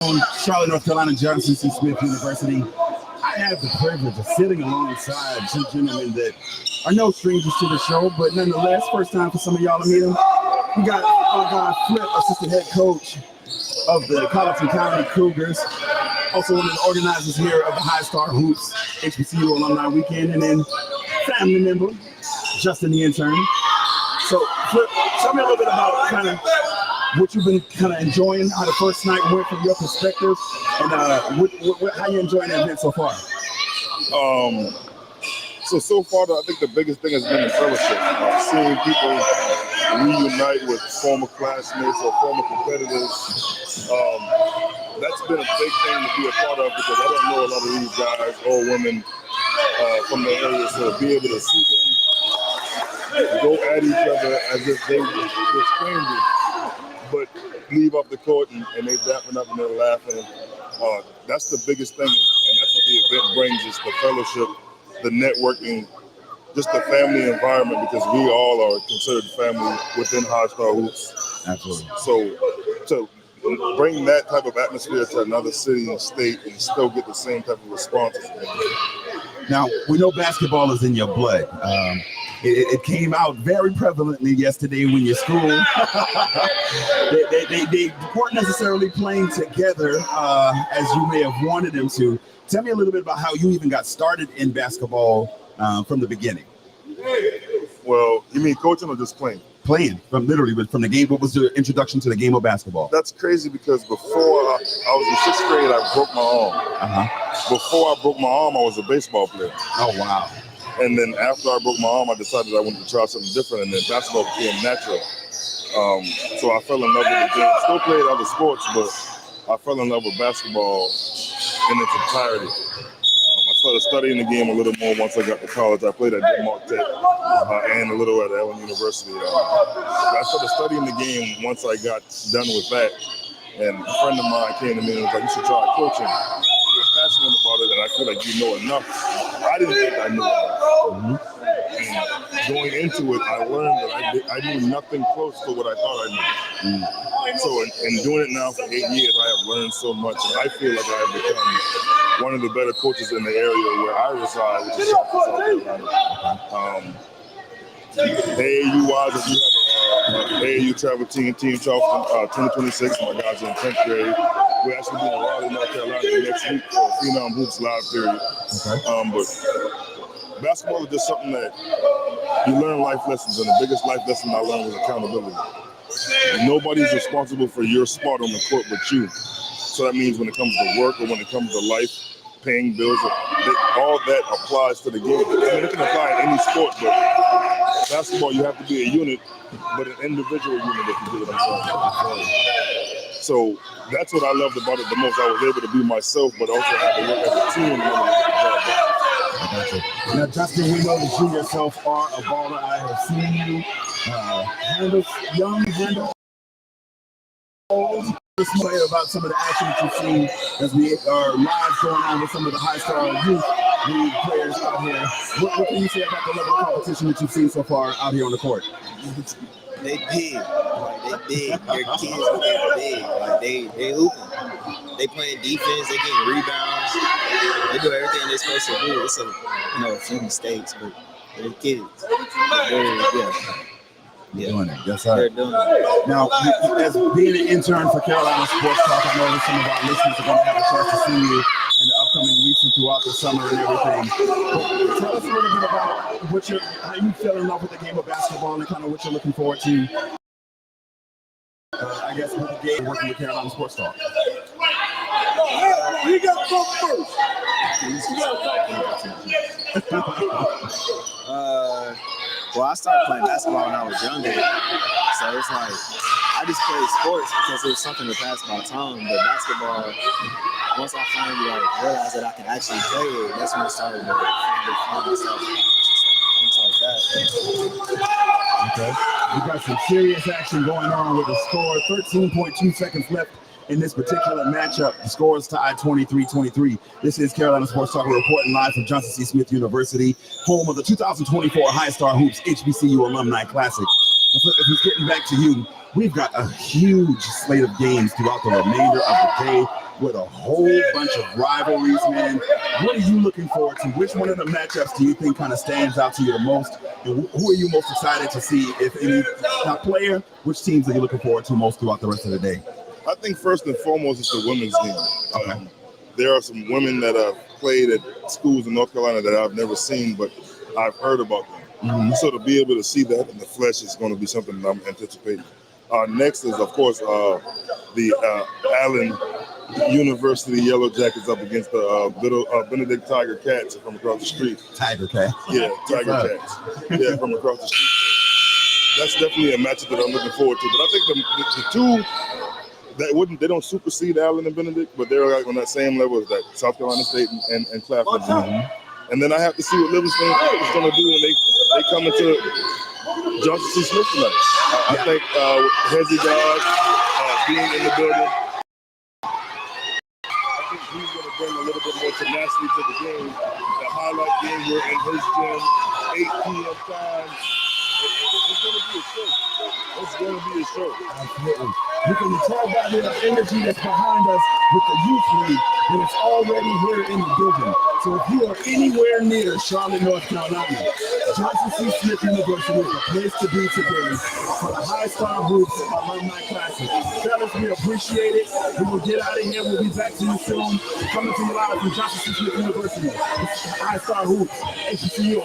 Charlotte, North Carolina, Johnson C. Smith University. I have the privilege of sitting alongside two gentlemen that are no strangers to the show, but nonetheless, first time for some of y'all to meet them. We got our guy Flip, assistant head coach of the Colleton County Cougars, also one of the organizers here of the Highstar Hoops HBCU Alumni Weekend, and then family member Justin the intern. So Flip, tell me a little bit about kind of what you've been kind of enjoying, how the first night went from your perspective, and how you enjoying the event so far. So far, I think the biggest thing has been the fellowship. Seeing people reunite with former classmates or former competitors. That's been a big thing to be a part of because I don't know a lot of these guys or women from the area, so to be able to see them go at each other as if they were strangers, but leave off the court and they dapping up and they're laughing. That's the biggest thing, and that's what the event brings, is the fellowship, the networking, just the family environment, because we all are considered family within Highstar Hoops. Absolutely. So to bring that type of atmosphere to another city and state and still get the same type of responses. Now, we know basketball is in your blood. It came out very prevalently yesterday when your school, they weren't necessarily playing together as you may have wanted them to. Tell me a little bit about how you even got started in basketball from the beginning. Well, you mean coaching or just playing? Playing, from the game. What was the introduction to the game of basketball? That's crazy because before I was in 6th grade, I broke my arm. Before I broke my arm, I was a baseball player. Oh, wow. And then after I broke my arm, I decided I wanted to try something different, and then basketball became natural. So I fell in love with the game. Still played other sports, but I fell in love with basketball in its entirety. I started studying the game a little more once I got to college. I played at Denmark Tech and a little at Alumni University. I started studying the game once I got done with that. And a friend of mine came to me and was like, "You should try coaching. You're passionate about it, and I feel like you know enough." I didn't think I knew enough. And going into it, I learned that I knew nothing close to what I thought I knew. So in doing it now for 8 years, I have learned so much, and I feel like I have become one of the better coaches in the area where I reside, which is South Carolina. AAU-wise, if you have an AAU travel team Charleston 2026, my guys are in 10th grade. We're actually doing Raleigh, North Carolina next week for a Phenom Hoops live period. But basketball is just something that you learn life lessons, and the biggest life lesson I learned was accountability. Nobody's responsible for your spot on the court but you. So that means when it comes to work or when it comes to life, paying bills, all that applies to the game. I mean, it can apply in any sport, but basketball, you have to be a unit, but an individual unit, if you get what I'm saying. So that's what I loved about it the most. I was able to be myself, but also have to work as a team. Now, Justin, we know that you yourself are a baller. I have seen you handle old. Just play about some of the action that you've seen as we are live going on with some of the Highstar Youth League players out here. What can you say about the level of competition that you've seen so far out here on the court? They big, like they big. Their kids are big, like they hooping. They playing defense. They getting rebounds. They do everything they're supposed to do. It's a few mistakes, but they're kids. Doing it. Yes, sir. They're doing it. Now, as being an intern for Carolina Sports Talk, I know that some of our listeners are going to have a chance to see you in the upcoming weeks and throughout the summer and everything. But tell us a little bit about how you fell in love with the game of basketball and kind of what you're looking forward to. I guess with the game working with Carolina Sports Talk. You got to go first. Well, I started playing basketball when I was younger, so it's like I just played sports because it was something to pass my time. But basketball, once I finally realized that I can actually play it, that's when I started to find myself, things like that. Okay, we got some serious action going on with the score. 13.2 seconds left in this particular matchup. The score is tied 23-23. This is Carolina Sports Talk. We're reporting live from Johnson C. Smith University, home of the 2024 Highstar Hoops HBCU Alumni Classic. If it's getting back to you, we've got a huge slate of games throughout the remainder of the day. with a whole bunch of rivalries, man. What are you looking forward to? Which one of the matchups do you think kind of stands out to you the most? And who are you most excited to see, if any player? Which teams are you looking forward to most throughout the rest of the day? I think first and foremost it's the women's game. Okay. There are some women that have played at schools in North Carolina that I've never seen, but I've heard about them. Mm-hmm. So to be able to see that in the flesh is going to be something that I'm anticipating. Next is, of course, the Allen University Yellow Jackets up against the little Benedict Tiger Cats from across the street. Tiger Cat. Yeah, Tiger Cats. Yeah, from across the street. That's definitely a matchup that I'm looking forward to. But I think the two they don't supersede Allen and Benedict, but they're like on that same level as that South Carolina State and Claflin. Mm-hmm. And then I have to see what Livingston is going to do when they come into Johnson C. Smith tonight. I think Hezzy God being in the building, I think he's going to bring a little bit more tenacity to the game. The highlight game here in his gym, 8 p.m. time. It's going to be a show. It's going to be a show. Absolutely. You can tell by the energy that's behind us with the youth league that it's already here in the building. So if you are anywhere near Charlotte, North Carolina, Johnson C. Smith University is the place to be today for the Highstar Hoops Alumni Classic. Fellas, we appreciate it. We will get out of here. We'll be back to you soon. Coming to you live from Johnson C. Smith University. Highstar Hoops, HBCU.